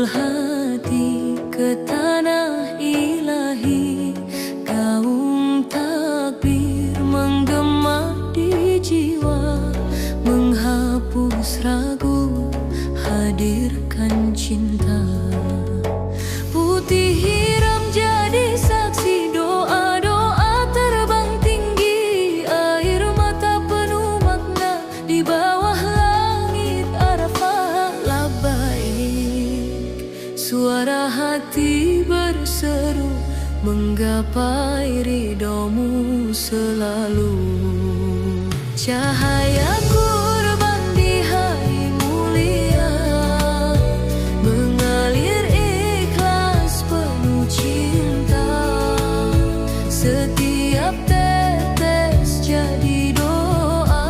Memanggil hati ke tanah ilahi, gaung takbir menggema di jiwa, menghapus ragu, hadirkan cinta. Putih hiram jadi saksi, doa-doa terbang tinggi, air mata penuh makna di bawah langit Arafah. Labbaik, suara hati berseru, menggapai ridhomu selalu. Cahaya kurban di hari mulia, mengalir ikhlas penuh cinta. Setiap tetes jadi doa,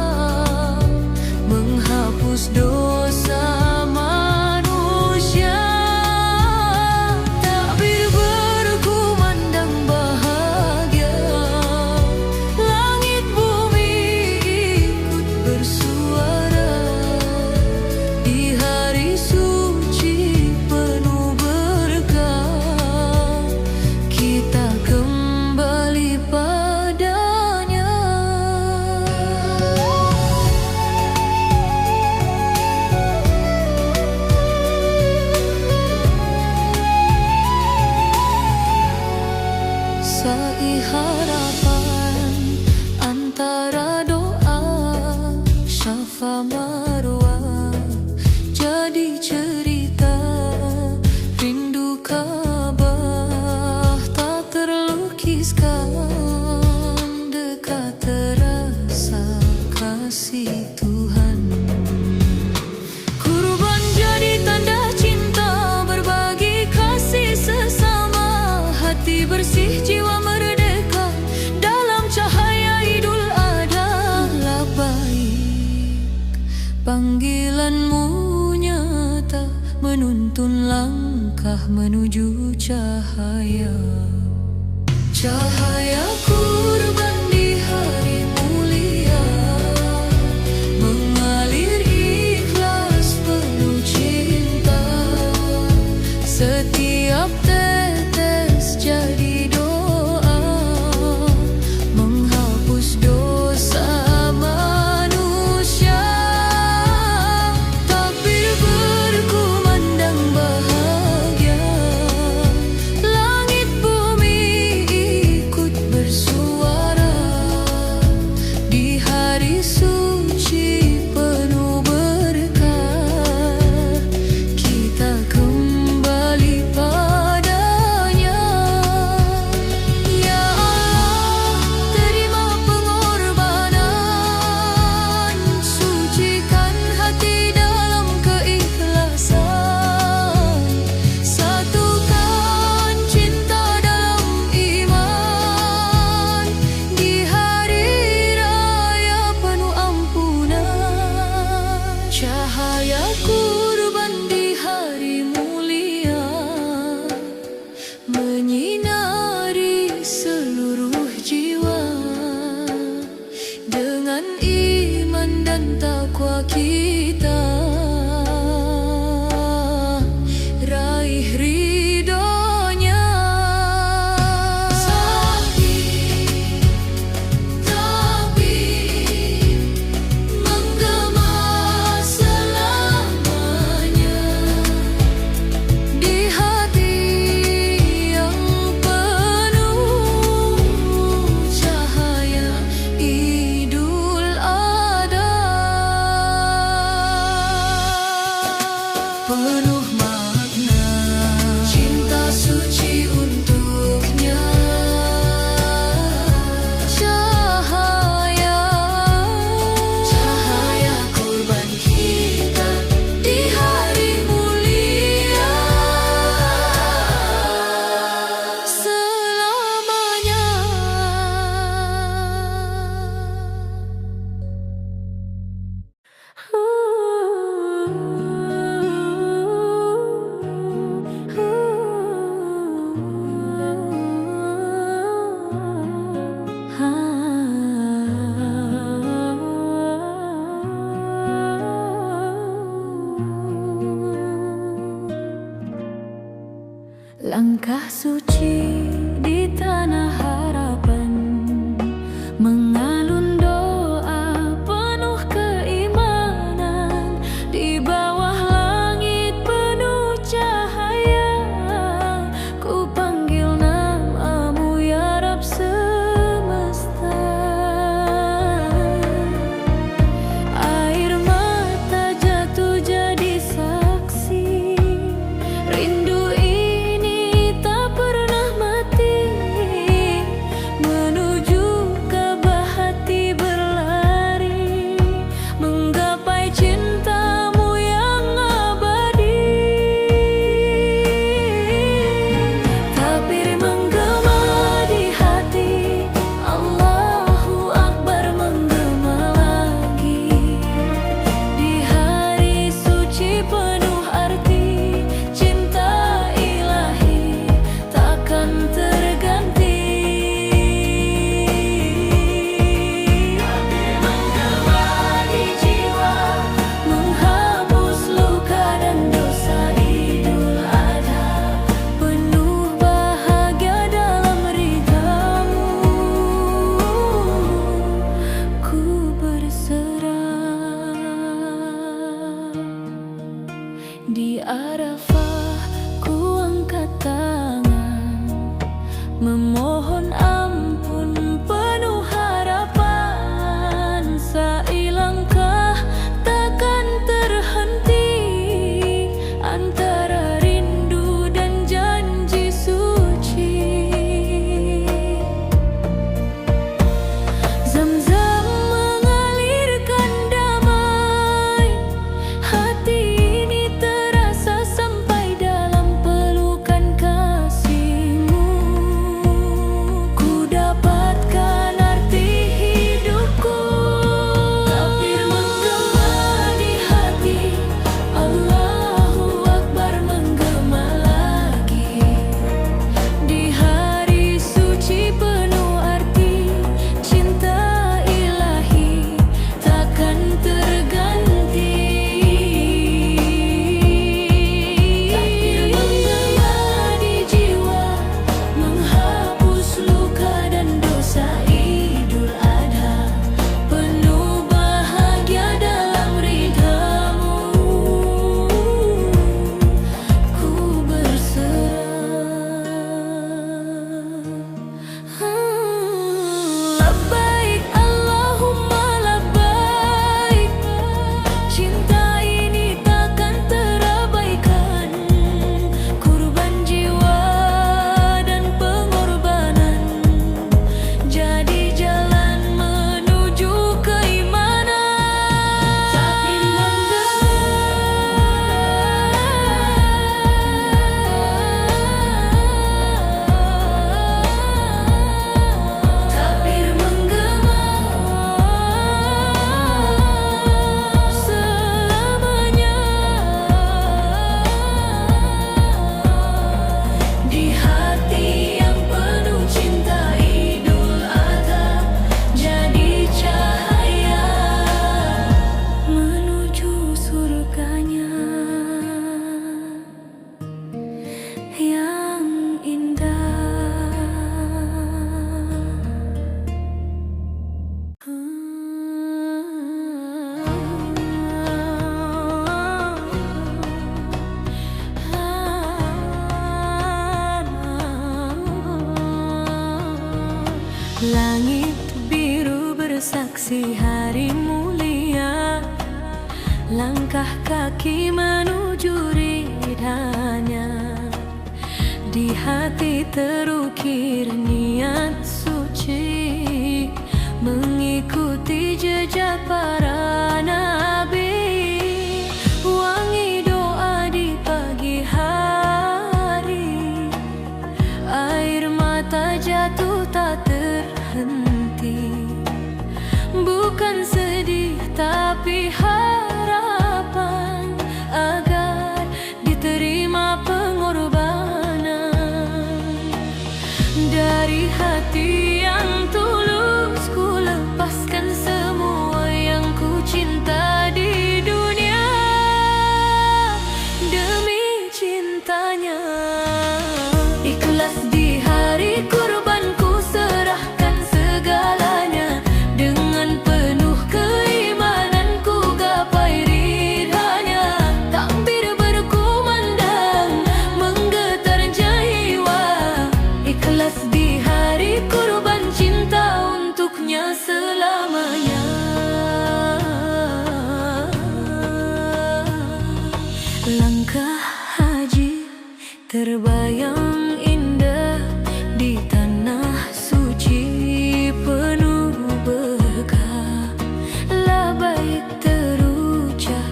menghapus dosa manusia. Takbir berkumandang bahagia, langit bumi ikut bersuara. Di hari suci penuh berkah, kita kembali padanya. Sa'i harapan antara doa, Syafa Marwah jadi cerita. Rindu Ka'bah tak terlukiskan, dekat terasa kasih Tuhan. Kurban jadi tanda cinta, berbagi kasih sesama. Hati bersih, jiwa merdeka dalam cahaya Idul Adha. Labbaik, panggilanmu nyata, menuntun langkah menuju cahaya. Cahaya kurban di hari mulia, mengalir ikhlas penuh cinta. Setiap tetes jadi doa, menghapus dosa manusia. Takbir berkumandang bahagia, langit bumi ikut bersuara. Di hari suci penuh berkah, kita kembali padanya. Langkah suci di tanah harapan, mengalun doa penuh keimanan, di bawah langit penuh cahaya. Ku panggil namamu ya Rabb semesta. Air mata jatuh jadi saksi, rindu ini tak pernah mati. Menuju Ka'bah hati berlari, menggapai cintamu yang abadi. Takbir menggema di hati, Allahu Akbar menggema lagi. Di hari suci penuh arti, cinta ilahi takkan terganti. Takbir menggema di jiwa, menghapus luka dan dosa. Idul Adha penuh bahagia dalam ridhamu. Ku berserah di Arafah, ku angkat tangan, memohon ampun penuh harapan. Sa'i langkah takkan terhenti, antara rindu dan janji suci. Zam-zam mengalirkan damai, hati ini terasa sampai dalam pelukan kasih-Mu. Ku dapatkan arti hidupku. Takbir menggema di hati, Allahu Akbar menggema lagi. Di hari suci penuh arti, cinta ilahi takkan terganti. Takbir menggema di jiwa, menghapus luka dan dosa. Idul Adha penuh bahagia dalam ridhamu. Ku berserah. Labbaik Allahumma labbaik, cinta ini takkan terabaikan. Kurban jiwa dan pengorbanan jadi jalan menuju keimanan. Takbir menggema selamanya. Di hati yang penuh cinta, Idul Adha jadi cahaya menuju surganya yang indah. Langit biru bersaksi hari mulia, langkah kaki menuju ridhanya. Di hati terukir niat suci, mengikuti jejak para nabi. Wangi doa di pagi hari, air mata jatuh tak terhenti. Bukan sedih tapi harapan agar diterima pengorbanan. Dari hati yang tulus ku lepaskan semua yang ku cinta di dunia demi cintanya. terbayang indah di tanah suci penuh berkah. Labbaik terucap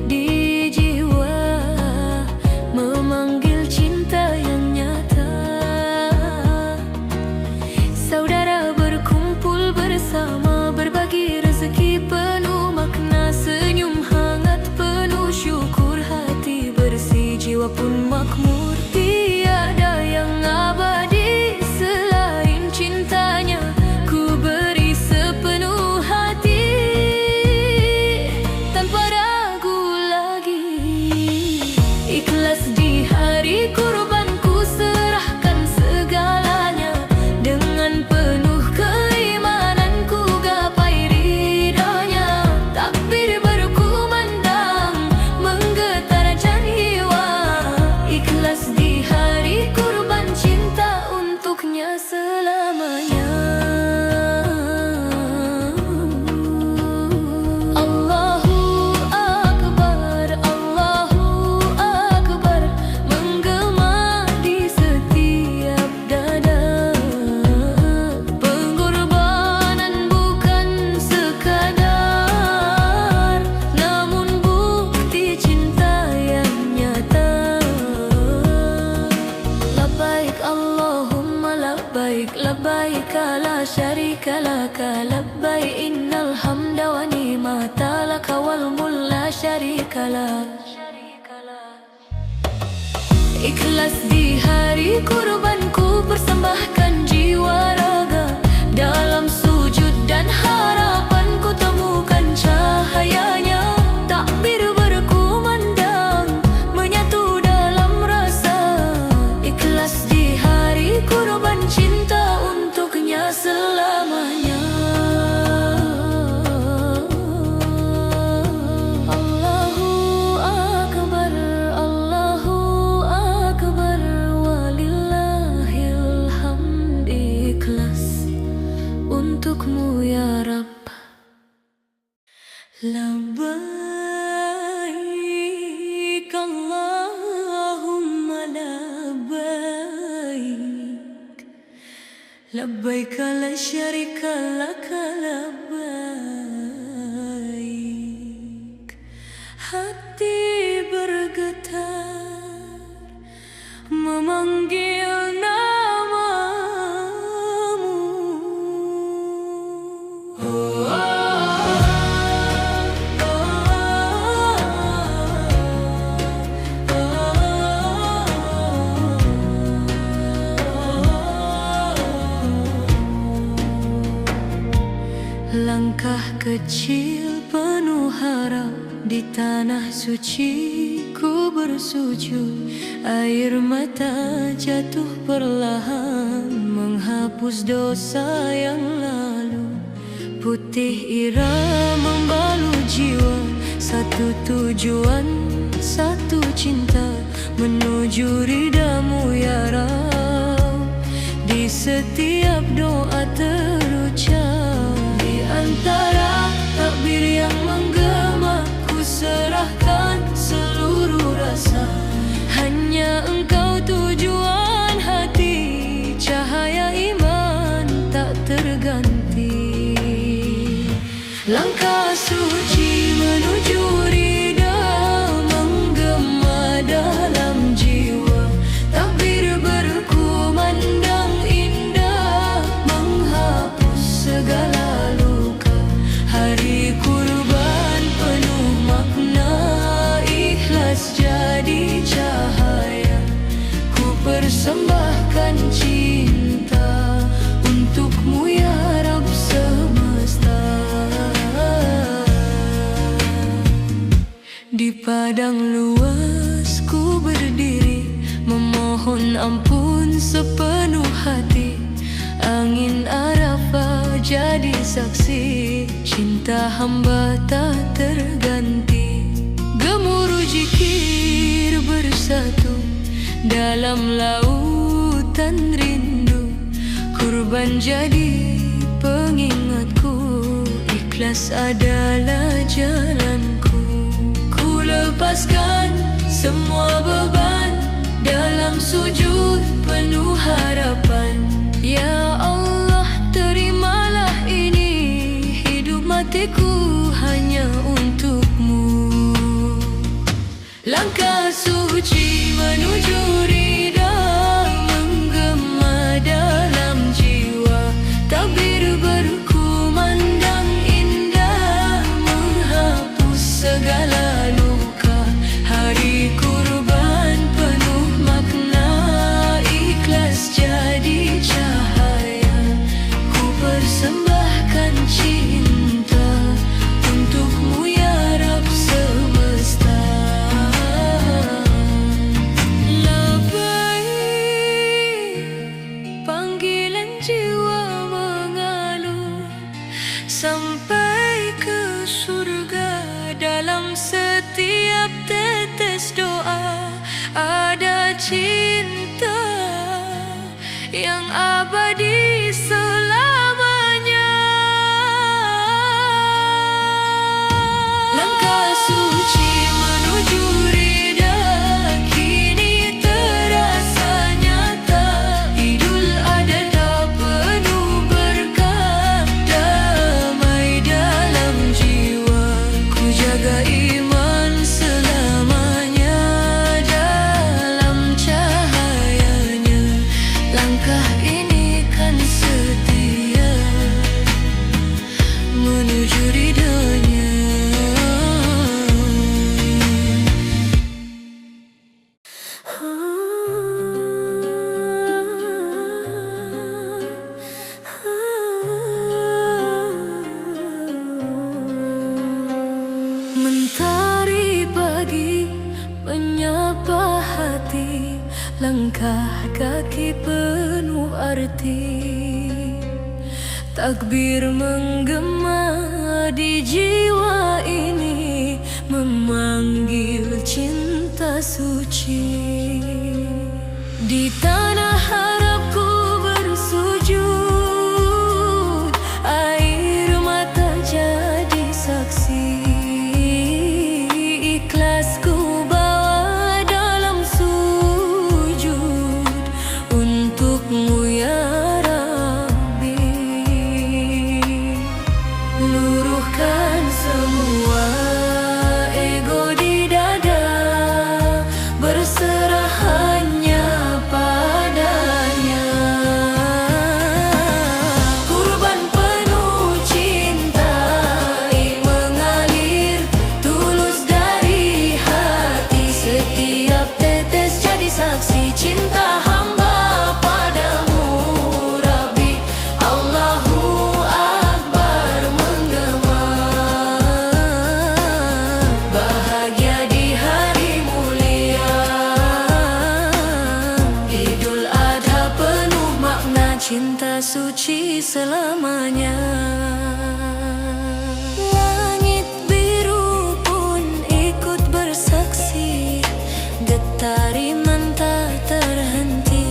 di jiwa, memanggil cinta yang nyata. Saudara berkumpul bersama, berbagi rezeki penuh makna, senyum hangat penuh syukur, hati bersih jiwa pun makmur. Tiada yang abadi selain cintanya, ku beri sepenuh hati tanpa ragu lagi. Ikhlas di hari kurban, ku serahkan segalanya. Dengan penuh keimanan ku gapai ridhanya. Takbir berkumandang menggetarkan jiwa. Ikhlas di hari kurban, cinta untuknya selamanya. Allahu Akbar, Allahu Akbar, menggema di setiap dada. Pengorbanan bukan sekadar, namun bukti cinta yang nyata. Labbaik Allahumma labbaik, labbaik la syarika laka, labbaik innal hamda wa ni'mata laka wal mulk la syarika lak. Ikhlas di hari kurban, ku persembahkan jiwa raga. Dalam sujud dan harapan ku temukan cahayanya. Takbir berkumandang menyatu dalam rasa. Ikhlas di hari kurban, cinta untuknya selamanya. Allahu Akbar, Allahu Akbar, walillahil hamd. Ikhlas untukmu ya Rabb. Labbaik Allahumma labbaik, labbaik la syarika laka, labbaik. Hati bergetar memanggil namamu. Langkah kecil penuh harap di tanah suci, ku bersujud. Air mata jatuh perlahan menghapus dosa yang lalu. Putih irama membalut jiwa, satu tujuan, satu cinta, menuju ridhamu ya Rabb. Di setiap doa terucap, di antara takbir yang menggema, ku serahkan seluruh rasa. Hanya Engkau tujuan hati, cahaya iman tak terganti. Langkah suci menuju ridha menggema dalam jiwa. Takbir berkumandang indah menghapus segala luka. Hari kurban penuh makna, ikhlas jadi cahaya. Ku persembahkan cinta untukmu ya Rabb semesta. Di padang luas ku berdiri, memohon ampun sepenuh hati. Angin Arafah jadi saksi, cinta hamba tak terganti. Gemuruh zikir bersatu dalam lautan rindu. Kurban jadi pengingatku, ikhlas adalah jalanku. Ku lepaskan semua beban dalam bersujud penuh harapan. Ya Allah, terimalah ini, hidup matiku hanya untukmu. Langkah suci menuju ridha menggema dalam jiwa. Takbir berkumandang indah menghapus segala luka. Hari kurban penuh makna, ikhlas jadi cahaya. Ku persembahkan cinta untukmu ya Rabb semesta. Panggilan jiwa mengalun sampai ke surga. Dalam setiap tetes doa ada cinta yang abadi selamanya. Langkah suci menuju ridha kini terasa nyata. Idul Adha penuh berkah, damai dalam jiwa. Ku jaga iman selamanya dalam cahayanya. Langkah ini kan setia menuju ridhanya. Mentari pagi menyapa hati, langkah kaki penuh arti. Takbir menggema di jiwa ini, memanggil cinta suci. Di tanah harapku bersujud, air mata jadi saksi. Ikhlasku bawa dalam sujud untukmu ya Rabbi. Luruhkan semua ego di dada, berserah hanya padanya. Kurban penuh cinta mengalir tulus dari hati. Setiap tetes jadi saksi cinta hamba padamu Rabbi. Allahu Akbar menggema. Bahagia di hari mulia, Idul Adha penuh makna, cinta suci selamanya. Langit biru pun ikut bersaksi, getar iman tak terhenti.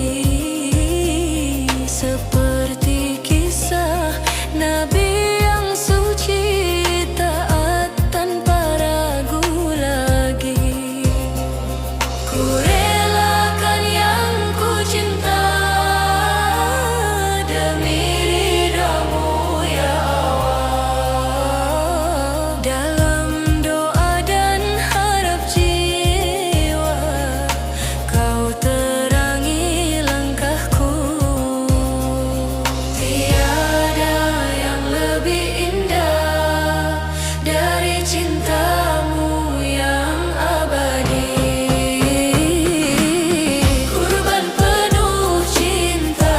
Seperti kisah Nabi yang suci, taat tanpa ragu lagi. Ku relakan yang ku cinta demi ridhamu ya Allah. Dalam doa dan harap jiwa, kau terangi langkahku. Tiada yang lebih indah dari cintamu yang abadi. Kurban penuh cinta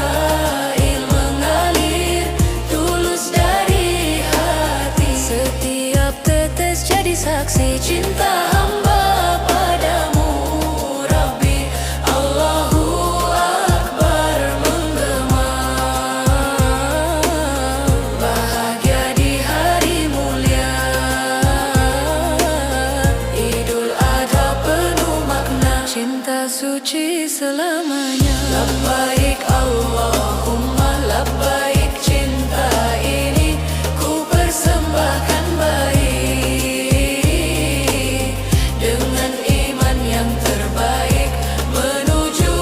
mengalir tulus dari hati. Setiap tetes jadi saksi cinta hamba padamu Rabbi. Allahu Akbar menggema. Bahagia di hari mulia, Idul Adha penuh makna, cinta suci selamanya. Labbaik Allahumma labbaik, cinta ini ku persembahkan baik dengan iman yang terbaik menuju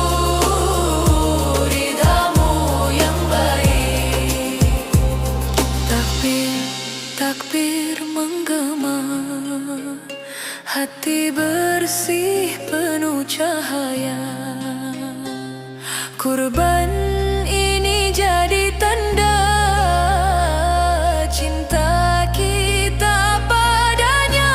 Kurban ini jadi tanda cinta kita padanya.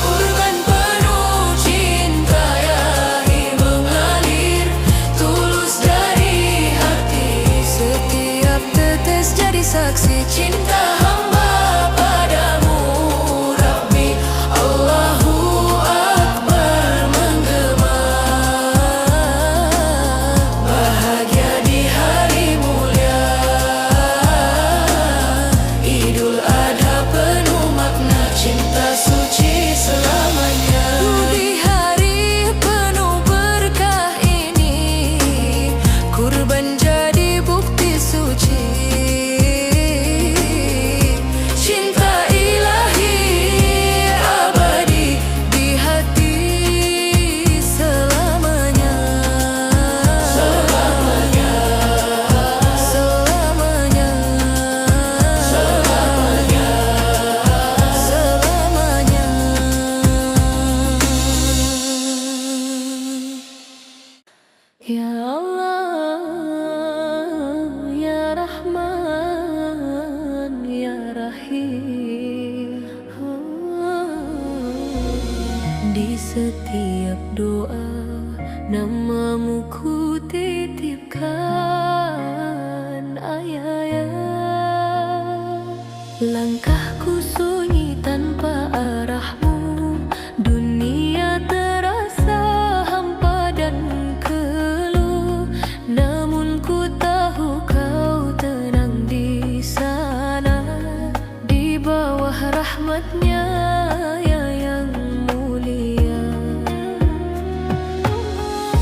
Kurban penuh cinta Yahi mengalir tulus dari hati. Setiap tetes jadi saksi cinta hamba padamu Rabbi. Allahu Akbar menggema. Bahagia di hari mulia Idul Adha penuh makna cinta suci selamanya. Di hari penuh berkah ini kurban jadi bukti suci cinta ilahi abadi di hati selamanya. Selamanya, selamanya, selamanya, selamanya. Ya Allah, Ya Rahman, Ya Rahim. Di setiap doa namamu ku titipkan ayah. Langkahku sunyi tanpa arahmu, dunia terasa hampa dan keluh. Namun ku tahu kau tenang di sana, di bawah rahmatnya ya yang mulia.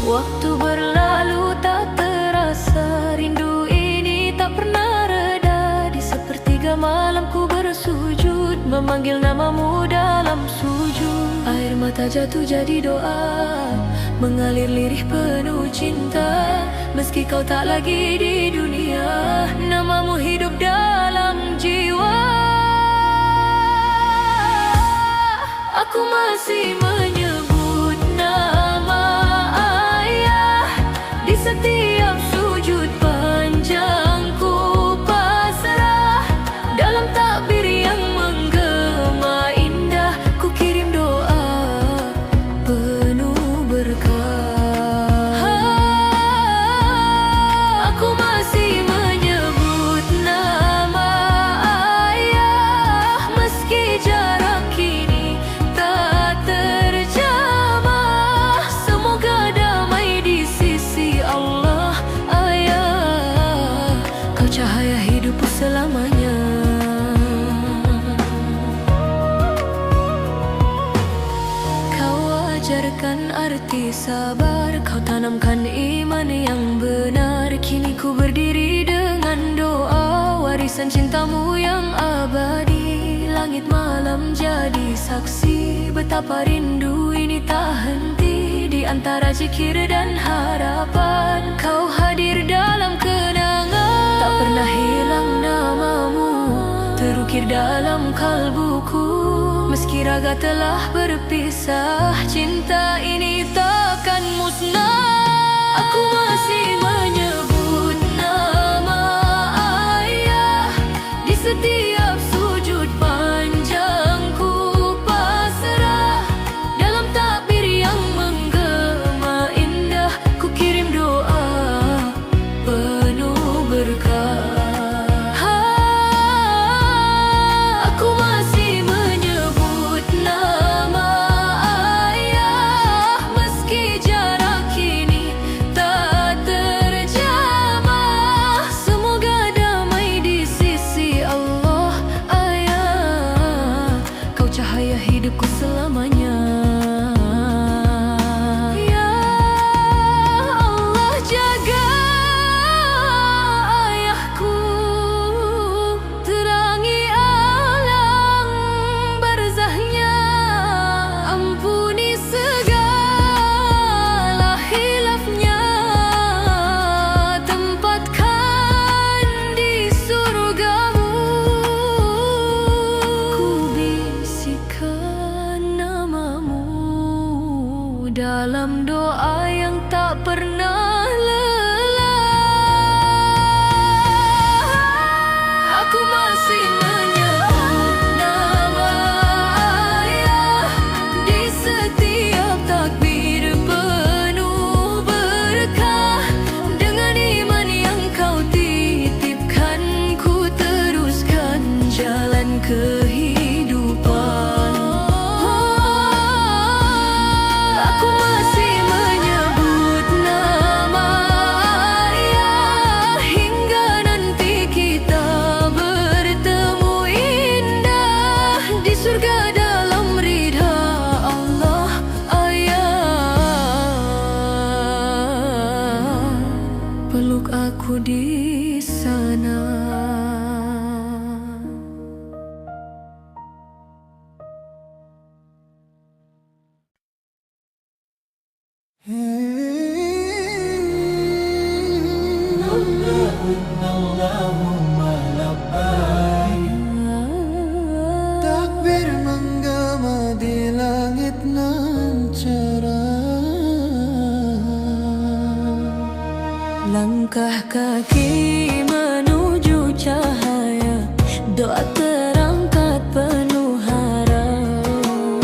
Waktu berlalu tak terasa, rindu ini tak pernah reda. Di sepertiga malam ku bersujud, memanggil namamu dalam sujud. Air mata jatuh jadi doa, mengalir lirih penuh cinta. Meski kau tak lagi di dunia, namamu hidup dalam jiwa. Aku masih menyebut nama ayah di setiap sujud panjangku pasrah. Dalam takbir yang menggema indah, ku kirim doa penuh berkah. Aku masih menyebut nama ayah meski jarak kini tak terjamah. Semoga damai di sisi Allah ayah, kau cahaya hidupku selamanya. Kau ajarkan arti sabar, kau tanamkan iman yang benar. Kini ku berdiri dengan doa, warisan cintamu yang abadi. Langit malam jadi saksi, betapa rindu ini tak henti. Di antara zikir dan harapan, kau hadir dalam kenangan. Tak pernah hilang namamu, terukir dalam kalbuku. Meski raga telah berpisah, cinta ini takkan musnah. Aku masih menyebut nama ayah di setiap sujud panjangku pasrah. Dalam takbir yang menggema indah, ku kirim doa penuh berkah. Aku masih menyebut nama ayah meski dalam doa yang tak pernah lelah. Aku masih menyebut nama Ayah di setiap takbir penuh berkah. Dengan iman yang kau titipkan, ku teruskan jalan kehidupan. Aku masih menyebut nama Ayah hingga nanti kita bertemu indah di surga dalam ridha Allah. Ayah, peluk aku di sana. Allahumma labbaik. Takbir menggema di langit nan cerah. Langkah kaki menuju cahaya, doa terangkat penuh harap.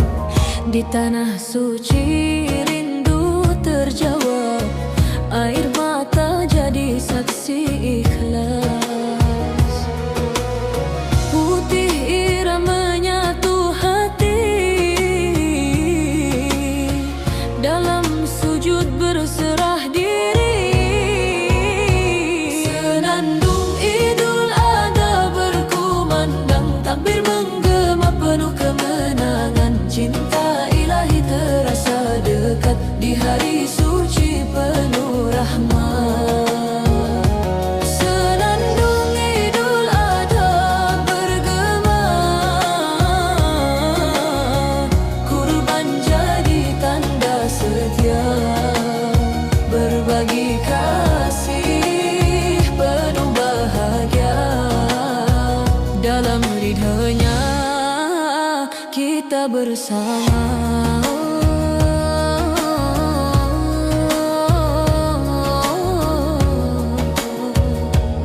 Di tanah suci rindu terjawab, air mata jadi saksi ikhlas. Putih iramanya tu hati, dalam sujud berserah diri. Senandung Idul Adha berkumandang, takbir menggema penuh kemenangan. Cinta ilahi terasa dekat di hari suci penuh rahmat. Senandung Idul Adha bergema, kurban jadi tanda setia. Berbagi kasih penuh bahagia, dalam ridhanya kita bersama.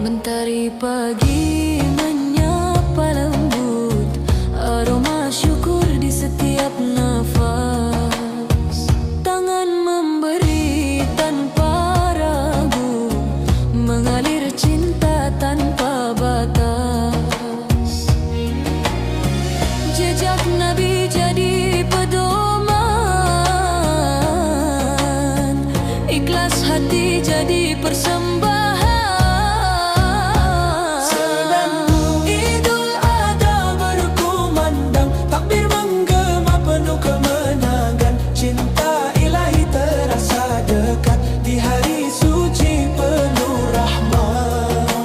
Mentari pagi menyapa lembut, aroma syukur di setiap nafas. Tangan memberi tanpa ragu, mengalir cinta tanpa batas. Jejak Nabi jadi pedoman, ikhlas hati jadi persembahan. Senandung Idul Adha berkumandang, takbir menggema penuh kemenangan. Cinta ilahi terasa dekat di hari suci penuh rahmat.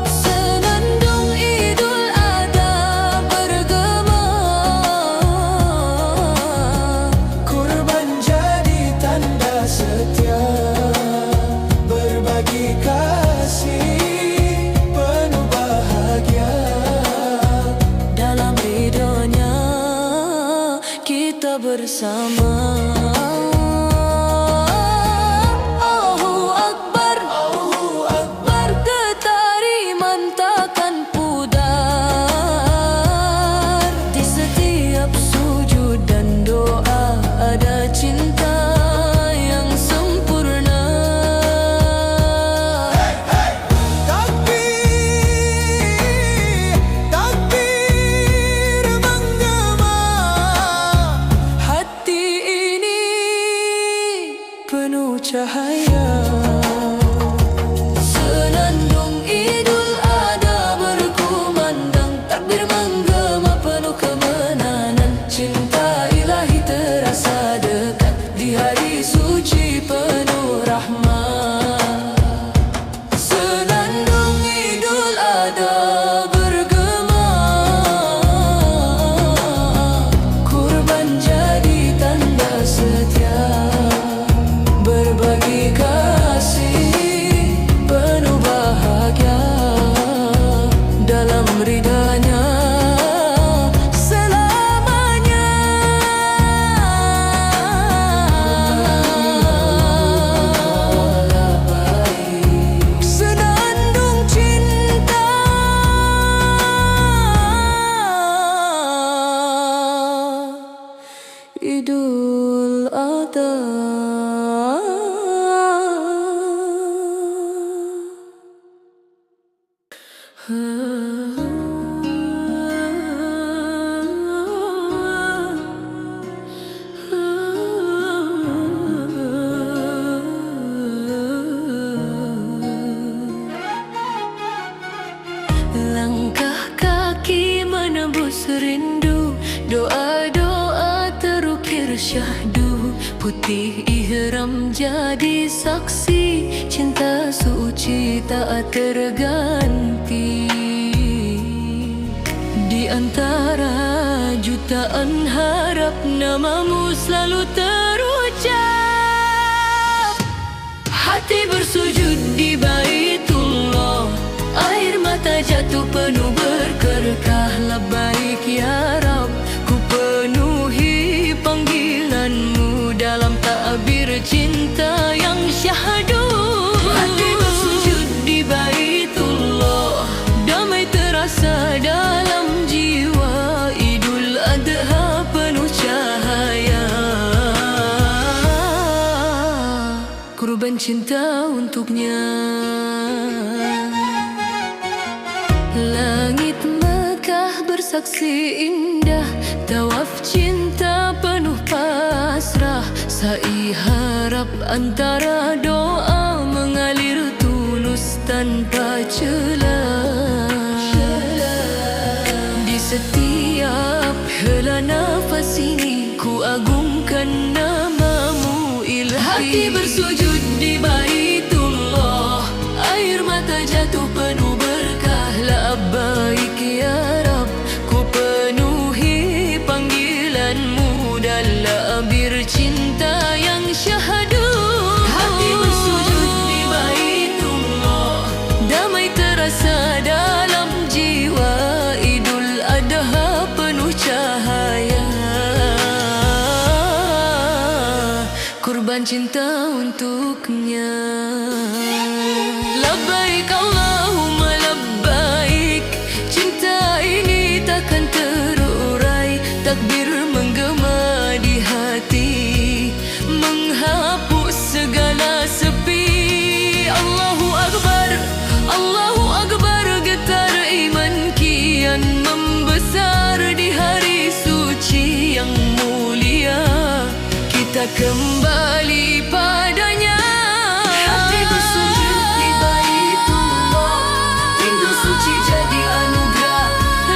Senandung Idul Adha bergema, Kurban jadi tanda setia. Berbagi kasih penuh bahagia, dalam ridhonya kita bersama. Allahu Akbar, Allahu Akbar. bergetar iman takkan pudar. Di setiap sujud dan doa ada cinta yang sempurna. Takbir, takbir menggema, Hati ini penuh cahaya. Senandung Idul Adha berkumandang, takbir menggema penuh kemenangan. Cinta ilahi terasa dekat di hari suci penuh rahmat. Senandung Idul Adha bergema, kurban jadi tanda setia. Berbagi kasih penuh bahagia, dalam ridhanya selamanya. Langkah kaki menembus rindu, doa-doa terukir syahdu. Putih ihram jadi saksi, cinta suci tak terganti. Di antara jutaan harap, namamu selalu terucap. Hati bersujud di Baitullah, air mata jatuh penuh berkerkah. Labbaik ya Rab, ku penuhi panggilanmu dalam takbir cinta yang syahdu. Hati bersujud di Baitullah, damai terasa dalam jiwa. Idul Adha penuh cahaya, kurban cinta untuknya. Langit Mekah bersaksi indah, tawaf cinta penuh pasrah. Sa'i harap antara doa mengalir tulus tanpa celah. Di setiap hela nafas ini ku agungkan namamu ilahi. Hati bersujud di Baitullah, air mata jatuh penuh berkah. Labbaik ya Rab, ku penuhi panggilanmu dalam bir cinta yang syahdu. Hati bersujud di Baitullah, damai terasa dalam jiwa. Idul Adha penuh cahaya, kurban cinta untuknya. Labbaik Allahumma labbaik, cinta ini takkan terurai. Takbir menggema di hati, menghapus segala sepi. Allahu Akbar, Allahu Akbar, getar iman kian membesar. Di hari suci yang mulia, kita kembali padanya. Hati bersujud di Baitullah, rindu suci jadi anugerah.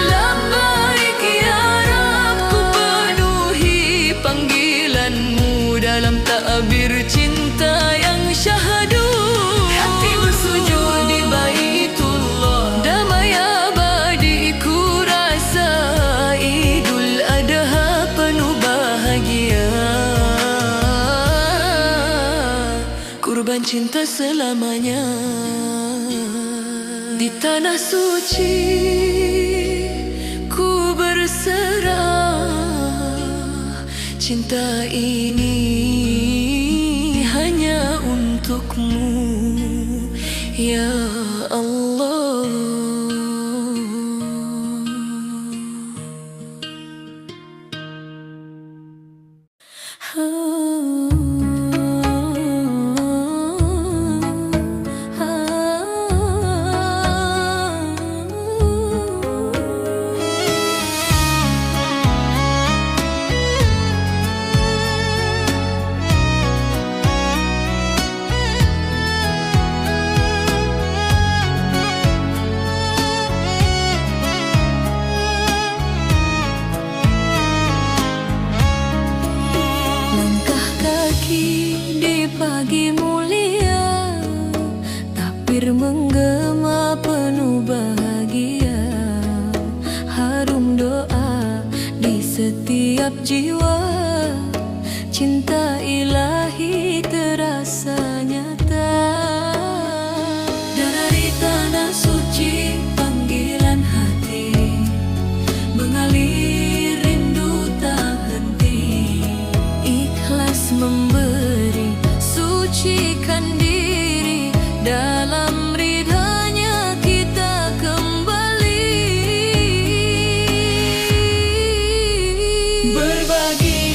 Labbaik ya Rab, ku penuhi panggilanmu dalam takbir cinta yang syahdu. Hati bersujud di Baitullah, damai abadi ku rasa. Idul Adha penuh bahagia, kurban cinta selamanya. Di tanah suci ku berserah, cinta ini hanya untukmu ya Allah. Pagi mulia, takbir menggema penuh bahagia. Harum doa di setiap jiwa, cinta ilahi terasa nyata. Dari tanah suci panggilan hati, mengalir rindu tak henti. Ikhlas memberi, sucikan diri, dalam ridhanya kita kembali. Berbagi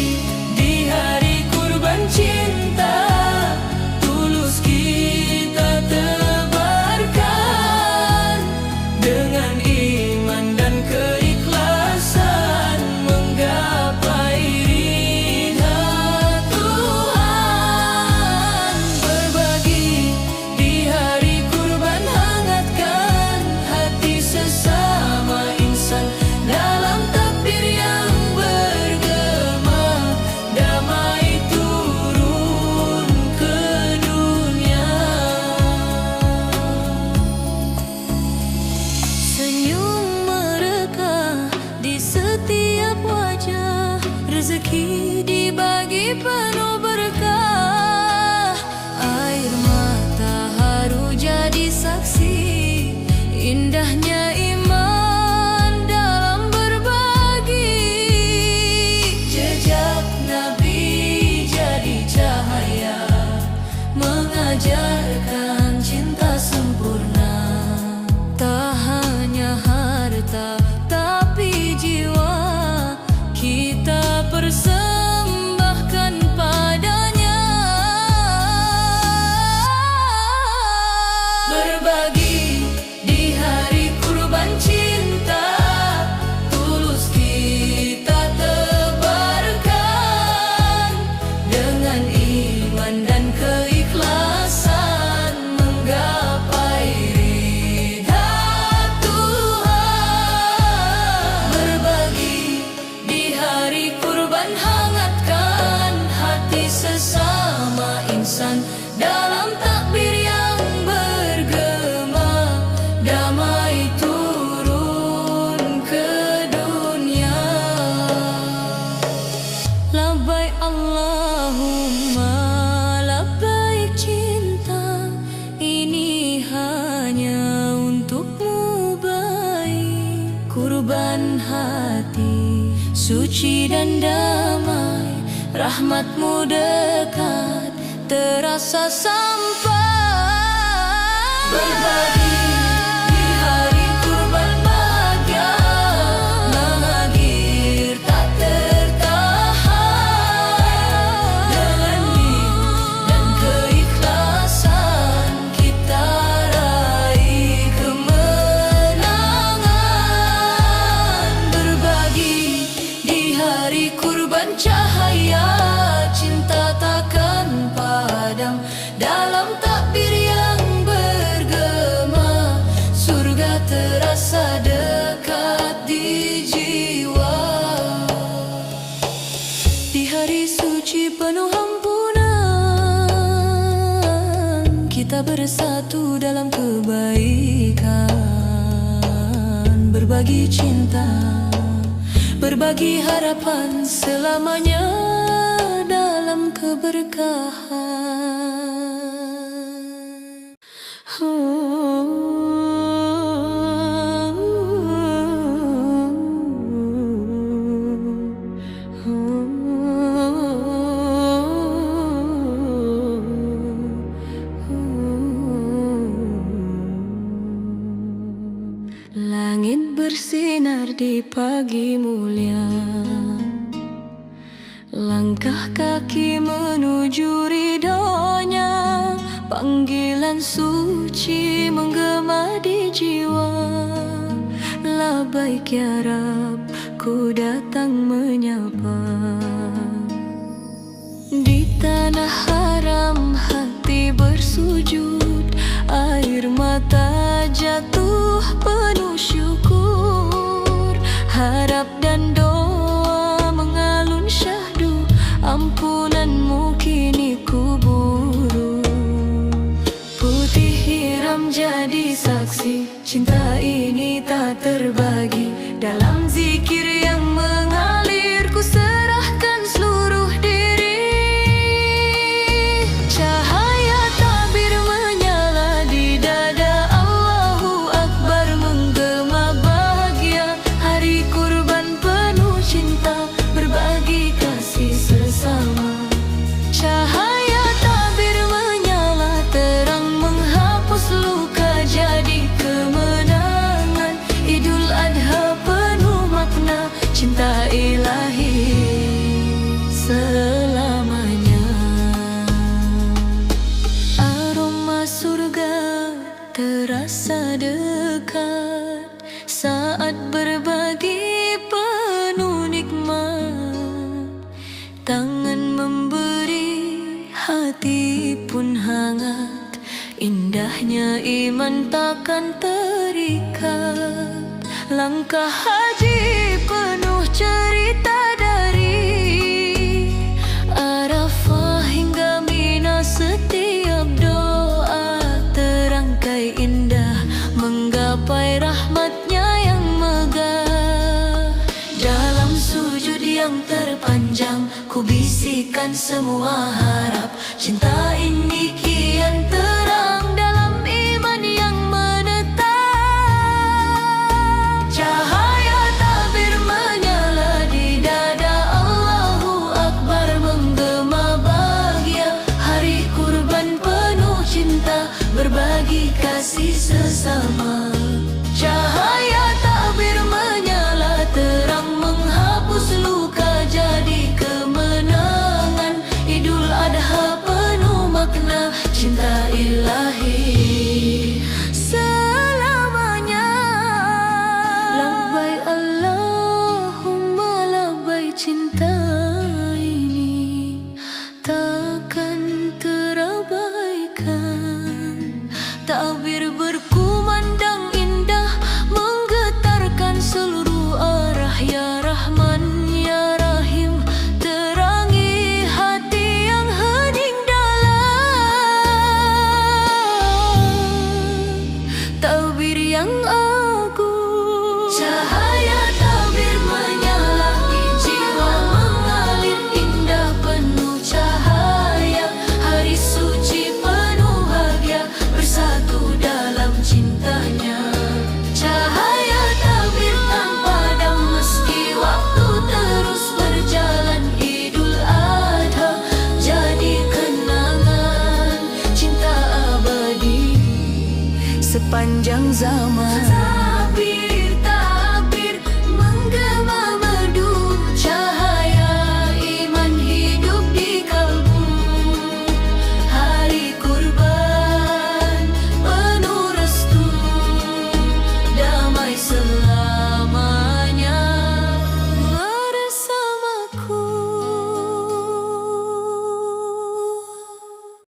insan. Dalam takbir yang bergema, damai turun ke dunia. Labbaik Allahumma labbaik cinta, ini hanya untukmu baik. Kurban hati suci dan damai, rahmatmu dekat terasa sampai. Berbagi di hari kurban bahagia, mengalir tak tertahan. Dengan niat dan keikhlasan kita raih kemenangan. Berbagi di hari kurban cahaya, cinta takkan padam. Dalam takbir yang bergema, surga terasa dekat di jiwa. Di hari suci penuh ampunan, kita bersatu dalam kebaikan. Berbagi cinta, berbagi harapan selamanya dalam keberkahan. Langit bersinar di pagi mulia, langkah kaki menuju ridhonya. Panggilan suci menggema di jiwa. Labbaik ya Rab, ku datang menyapa. Di tanah haram hati bersujud, air mata jatuh penuh syukur. Harap dan doa mengalun syahdu, ampunanmu kini ku buru. Putih hiram jadi saksi, cinta ini tak terbagi. Dalam zikir yang mengalir, ku serahkan seluruh diri. Cahaya tabir menyala di dada, Allahu Akbar menggema bahagia. Hari kurban penuh cinta, berbagi kasih sesama. Cahaya tabir menyala terang, menghapus luka jadi kemenangan. Idul Adha penuh makna, cinta ilahi selamanya. Aroma surga terasa dekat saat berbagi penuh nikmat. Tangan memberi, hati pun hangat. Indahnya iman takkan terikat. Langkah haji penuh cerita dari Arafah hingga Mina. Setiap doa terangkai indah, menggapai rahmatnya yang megah. Dalam sujud yang terpanjang, ku bisikan semua harap. Cinta ini kian terang dalam iman yang menetap. Cahaya tabir menyala di dada, Allahu Akbar menggema bahagia. Hari kurban penuh cinta, berbagi kasih sesama. Cahaya tabir menyala terang, menghapus luka jadi kemenangan. Idul Adha penuh makna, cinta ilahi selamanya. Labbaik Allahumma labbaik, cinta ini takkan terabaikan. Takbir berkumandang indah, menggetarkan seluruh arah. Ya Rahman ya Rahim, terangi hati yang hening dalam. sepanjang zaman.